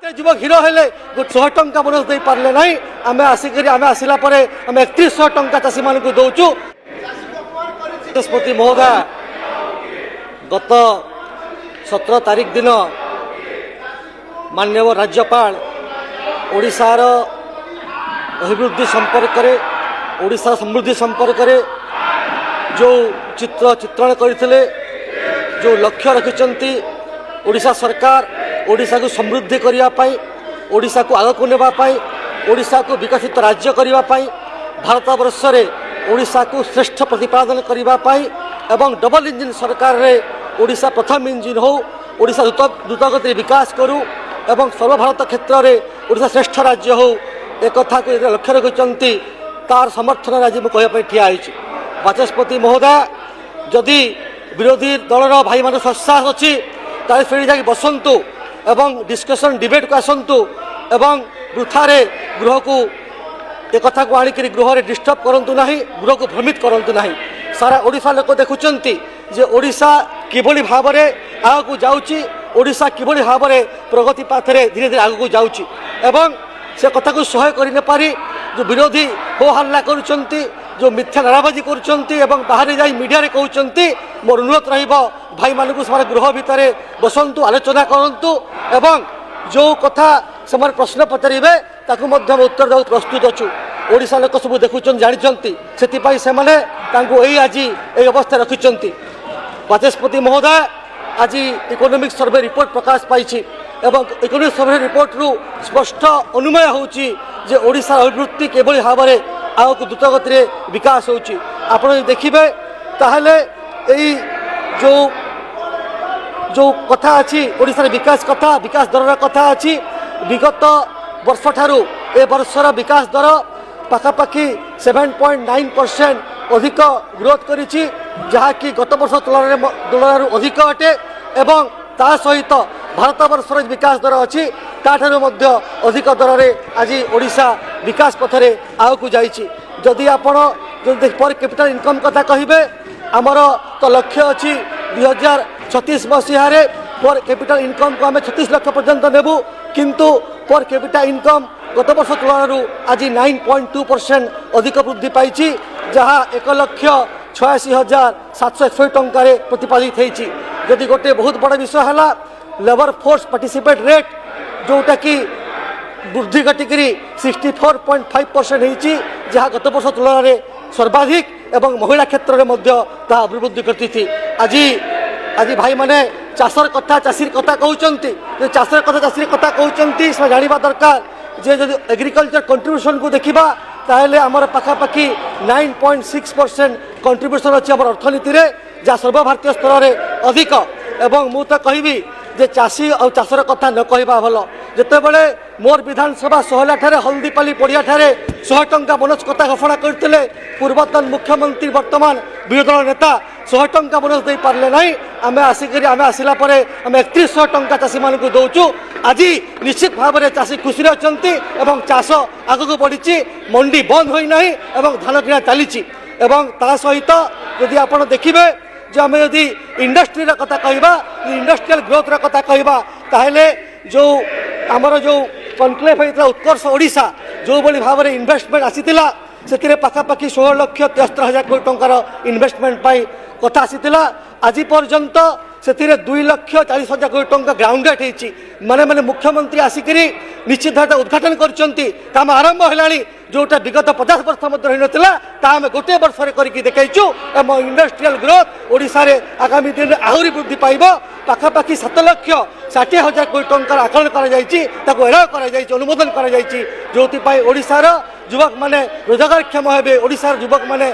युवक हिरो हेले 100 टंका बोनस दे पारले नहीं आमे आसिला परे आमे 3100 टंका चाषी मान को दौचु। बाचस्पति महोदय गत 17 तारीख दिन माननीय राज्यपाल ओडिशार अभिवृद्धि संपर्क में ओडिशा समृद्धि संपर्क में जो चित्रण करते जो लक्ष्य रखिंट ओडिशा सरकार ओडिशा को समृद्धि करने ओडिशा को आग को नेबाई ओडिशा को विकसित राज्य करने भारत वर्ष में ओडिशा को श्रेष्ठ प्रतिपादन करने एवं डबल इंजिन सरकार रे ओडिशा प्रथम इंजिन हो ओडिशा द्रुतगति विकास करूँ एवं सर्वभारत क्षेत्र में ओडिशा श्रेष्ठ राज्य हो एक कथा को लक्ष्य रखिंट तार समर्थन आज मुझे कहवाई ठिया बाचस्पति महोदय जदि विरोधी दलर भाई मान सत्साहस अच्छी ताले जा बसतु एवं डिस्कसन डिबेट को आसतु एवं वृथारे गृह को एक कथा को आणिक गृह में डिस्टर्ब करूँ ना गृह को भ्रमित करूँ ना सारा ओडिशा लोक देखुंत जे ओडिशा किभली भाव में आगू जाऊँगी ओडिशा किभली भाव में प्रगति पाथरे धीरे धीरे आगू जाऊँगी एवं से कथा को सह्य कर पारि जो विरोधी हो हल्ला करुँच जो मिथ्या नाराबाजी करुँच बाहर जा मीडिया रे कहते मोर अनुरोध भाई मानक से गृह भितर बसतु आलोचना करूँ एवं जो कथा से प्रश्न पचारे ताकू उत्तर देव प्रस्तुत अच्छु ओडिशा लोक सब देखुं जानते से आज ये अवस्था रखिंट बाचस्पति महोदय आज इकोनॉमिक सर्वे रिपोर्ट प्रकाश पाई एवं इकोनॉमिक सर्वे रिपोर्ट रु स्पष्ट अनुमय होची जे ओडिशा अभिवृद्धि केवल भाव में आग द्रुत गति विकास होची आपण देखिबे ताहले एई जो जो कथा अच्छी ओडिशा विकास कथा विकास दर कथा अच्छी विगत वर्ष ठारू ए वर्षर विकास दर पाखापाखि 7.9% अधिक ग्रोथ करिछि जहाँकि गत वर्ष तुलन अधिक अटे एवं ता सहित भारत वर्ष विकास दर अच्छी ताठारू मध्य अधिक दर में आज ओडिशा विकास पथरे आगू जाइछि जदि आपण पर कैपिटल इनकम कथा कहिबे आमर तो लक्ष्य अच्छी 2036 मसीह पर कैपिटल इनकम को आम 36 लाख पर्यंत नेबू किंतु पर कैपिटल इनकम गत वर्ष तुलन आज 9.2% अधिक वृद्धि पाई जहाँ 1,86,761 टंकार प्रतिपादित होती जदि गोटे बहुत बड़ा विषय है लेबर फोर्स पार्टिसिपेट रेट जोटा कि वृद्धि घटिकी 64.5% होती जहाँ गत वर्ष तुलन में सर्वाधिक एवं महिला क्षेत्र में अभिवृद्धि करती आज आज भाई माने चाषर कथा चाषीर कथा कहते चाषर कथा चाषीर कथा कहते जानवा दरकार जे जब एग्रीकल्चर कंट्रीब्यूशन को देखा ताहले आमर पाखापाखि 9.6% कंट्रीब्यूशन अच्छी आम अर्थनीति रे जहाँ सर्वभारतीय स्तर में अधिक एवं मु तो कहबी जे चाषी और चाषर कथा न कहवा भल जितेबले मोर विधानसभा सोहला ठारे हल्दीपाली पड़िया ठारे 100 टंका बोनस कथा घोषणा करते पूर्वतन मुख्यमंत्री वर्तमान विरोधी दल नेता 100 टंका बोनस दे पारले नहीं आमे आसिला परे आमे 3100 टंका चाषी मान को दौचु आज निश्चित भाव में चाषी खुशी अच्छी एवं चाष आगक बढ़ी मंडी बंद होना एवं धान किना चली ता सहित यदि आप देखिए जो आम यदि इंडस्ट्री कथा कहवा इंडस्ट्रियल ग्रोथ कथा कहवा ताहले जो आमर जो कनक्लेव होता उत्कर्ष ओडिशा जो बड़ी भाव में इन्वेस्टमेंट आसीला से पाखापाखि 16,73,000 कोटी टंकार इन्वेस्टमेंट पाई कथा आसीला आज पर्यंत से 2,40,000 कोटी टंका ग्राउंडेड होती माने माने मुख्यमंत्री आसिक निश्चित भाव उद्घाटन कर आरंभ है जोटा विगत 50 वर्ष आम गोटे वर्ष करके देखु एवं इंडस्ट्रियल ग्रोथ ओडिशा रे आगामी दिन में आहरी वृद्धि पाइब पाखापाखि 7,60,000 कोटी टंकार आकलन कर अनुमोदन कर ओडिशार युवक माने रोजगारक्षम हे ओडिशार युवक माने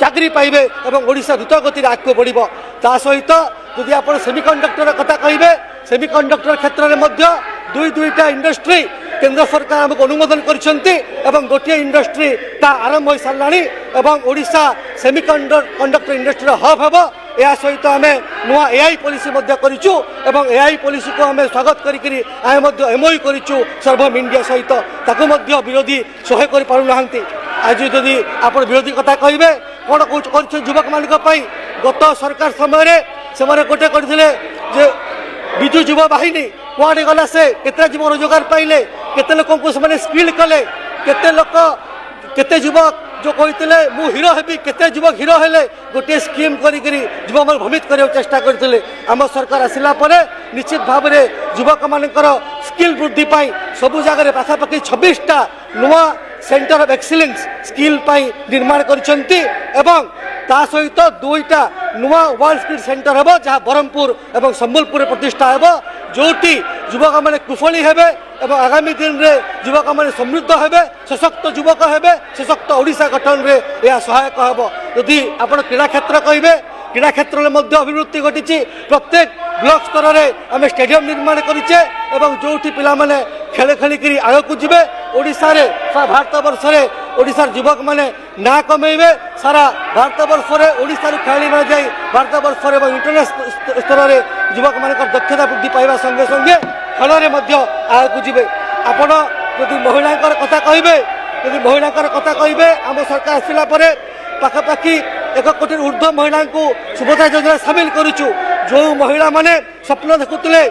चाकरी पाइबे एवं ओडिशा द्रुत गति आगे बढ़ ता सहित यदि आप सेमिकंडक्टर कथा कहे सेमिकंडक्टर क्षेत्र में दुईटा इंडस्ट्री केंद्र सरकार आमको अनुमोदन कर गोटे इंडस्ट्री ता आरंभ हो सारा एवं ओडिशा सेमिकंडक्टर इंडस्ट्री हब हम या सहित आम नुआ एआई पॉलिसी करूँ एवं एआई पॉलिसी को आम स्वागत करी एमओयू करूँ सर्वम इंडिया सहित ताकू विरोधी सह्य कर पारना आज जदि आप विरोधी कथा कहे कौन कौन युवक मान गत सरकार समय से गोटे करते विजु युव बाहिनी कुआड़े गला से केते जीवन रोजगार पाइले केते लोक को से स्किल कले केते लोक केते युवक जो कहते मु हिरो हेबी केते युवक हिरो हेले गोटे स्कीम करी युवक मन भ्रमित करने चेष्टा करते आम सरकार आसला निश्चित भाव में युवक मानकर स्किल वृद्धि पाई सबु जगह पाखापाखि 26टा नुआ सेंटर ऑफ एक्सीलेंस स्किल पाई निर्माण करछंती एवं ता सहित 2टा नुआ वर्ल्ड स्किल सेंटर हेबो जहाँ ब्रह्मपुर एवं संबलपुर प्रतिष्ठा हेबो जोटी युवक माने कुशली हेबे एवं आगामी दिन रे युवक माने समृद्ध हेबे सशक्त युवक हेबे सशक्त ओडिशा गठन रे यह सहायक हेबो। यदि आपण क्रीड़ा क्षेत्र कहिबे क्रीड़ा क्षेत्र में मध्य अभिवृद्धि घटी प्रत्येक ब्लॉक स्तर में आम स्टेडियम निर्माण करिचे एवं जोठी पिला माने खेले खेलिकी आगक जी ओडिशा रे सारा भारत वर्ष रे ओडिशार युवक माने ना कमेबे सारा भारत वर्ष रे ओडिशार खेलाड़ी माने जाई भारत वर्ष रे इंटरनेशनल स्तर रे युवक मानकर दक्षता वृद्धि पाइबा संगे संगे खेल रे मध्य आगक जी आपण यदि महिलांकर कथा कहिबे यदि महिलांकर कथा कहिबे आम सरकार आसिला परे पाखापाखि 1 कोटी ऊर्ध्व महिला को सुभद्रा योजना सामिल करूचु जो महिला माने स्वप्न देखुले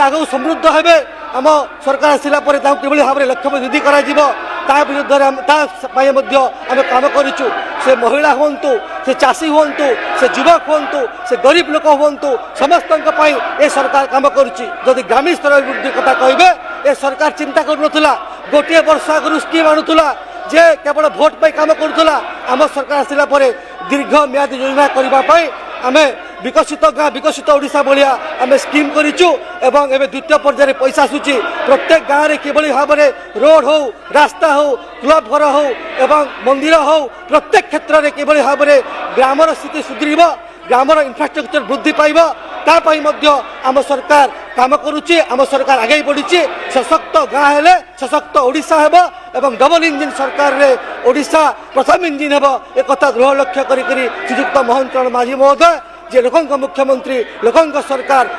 आगू समृद्ध हेबे आम सरकार आसिला परे किभଳି भाव में लक्ष्य वृद्धि करा विरुद्ध आम काम करूचु से महिला हूँ से चाषी हूँ से युवक हूँ से गरीब लोक हूँ समस्त ये सरकार काम करुच्ची। जदि ग्रामीण स्तर वृद्धि कथा कहे ये सरकार चिंता करूला गोटे वर्ष आगु स्कीम आणुला जे केवल भोट पाई काम करूला आम सरकार आसिला परे दीर्घ म्यादी योजना करने आम विकसित गाँ विकसित ओडिशा भाया आम स्कीम करूँ एवं एवं द्वितीय पर्यायर पैसा आसूची प्रत्येक गाँव में किभଳି भाव में रोड हो रास्ता हो क्लब घर हो एवं मंदिर हो प्रत्येक क्षेत्र में किभଳି भाव में ग्रामर स्थिति सुधरीब ग्रामर इंफ्रास्ट्रक्चर वृद्धि पाइब तापाई मध्य आम सरकार काम करुच्ची आम सरकार आगे बढ़ी सशक्त गाँ हेले सशक्त ओडिशा हेब एवं डबल इंजिन सरकार रे ओडिशा प्रथम इंजिन हेब एक दृढ़ लक्ष्य करी श्रीजुक्त मोहन चरण माझी महोदय जे लोकंक मुख्यमंत्री लोकंक सरकार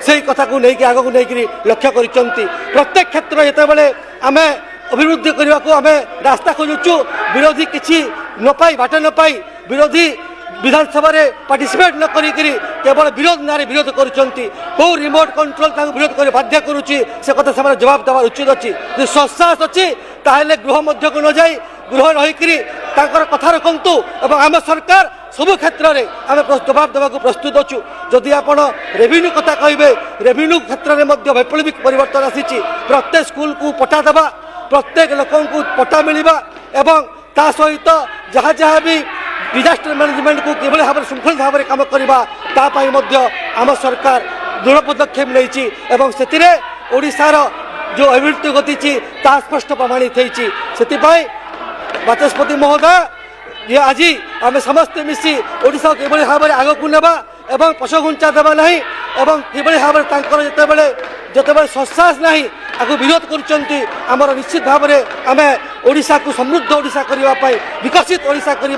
से कथा को लेकिन आगक नहीं लक्ष्य करिसेंती प्रत्येक क्षेत्र जितेबाला आम अभिवृद्धि करने को आम रास्ता खोजुचु विरोधी किसी न पाई बाट न पाई विरोधी विधानसभा रे पार्टिसिपेट न करी केवल विरोध नारे विरोध करुचंती कौ रिमोट कंट्रोल विरोध कर बाध्य करुच्ची से कथा से जवाब देवार उचित अच्छी जो ससाहस अच्छी ताहले गृह मध्य को न जाई गृह रही कथा रखु और आम सरकार सबु क्षेत्र में आम जवाब देवाक प्रस्तुत अच्छु। जदि आप रेवेन्यू कथा कहे रेवेन्यू क्षेत्र में वैप्लविक परिवर्तन आसी प्रत्येक स्कूल को पट्टा देवा प्रत्येक लोक पट्टा मिलवा एवं ता सहित जहाँ जहाँ भी डिजास्टर मैनेजमेंट को किभଳି भाव में श्रृंखलित भाव में काम करने आम सरकार दृढ़ पदक्षेप नहीं एवं से ओडिशार जो अभिवृद्धि घटी ता स्पष्ट प्रमाणित होती बाचस्पति महोदय ये आज आम समस्ते मिसी ओडिशा किभଳି भाव में आगक नेबा एवं पछघुंचा देवा नहीं एवं किभଳି भाव में जितेबाला ससाहस नहीं आगु विरोध कर निश्चित भाव में आम ओडिशा को समृद्ध ओडिशा करने विकसित ओडिशा करने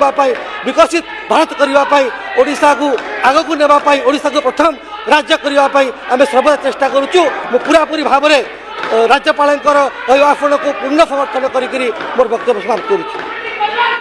विकसित भारत करने ओडिशा को आगक नेबाई ओडिशा को प्रथम राज्य करने आम सर्वदा चेष्टा करुचु। पूरापूरी भाव में राज्यपाल आह्वान को पूर्ण समर्थन करी मोर वक्तव्य समाप्त करुच्ची।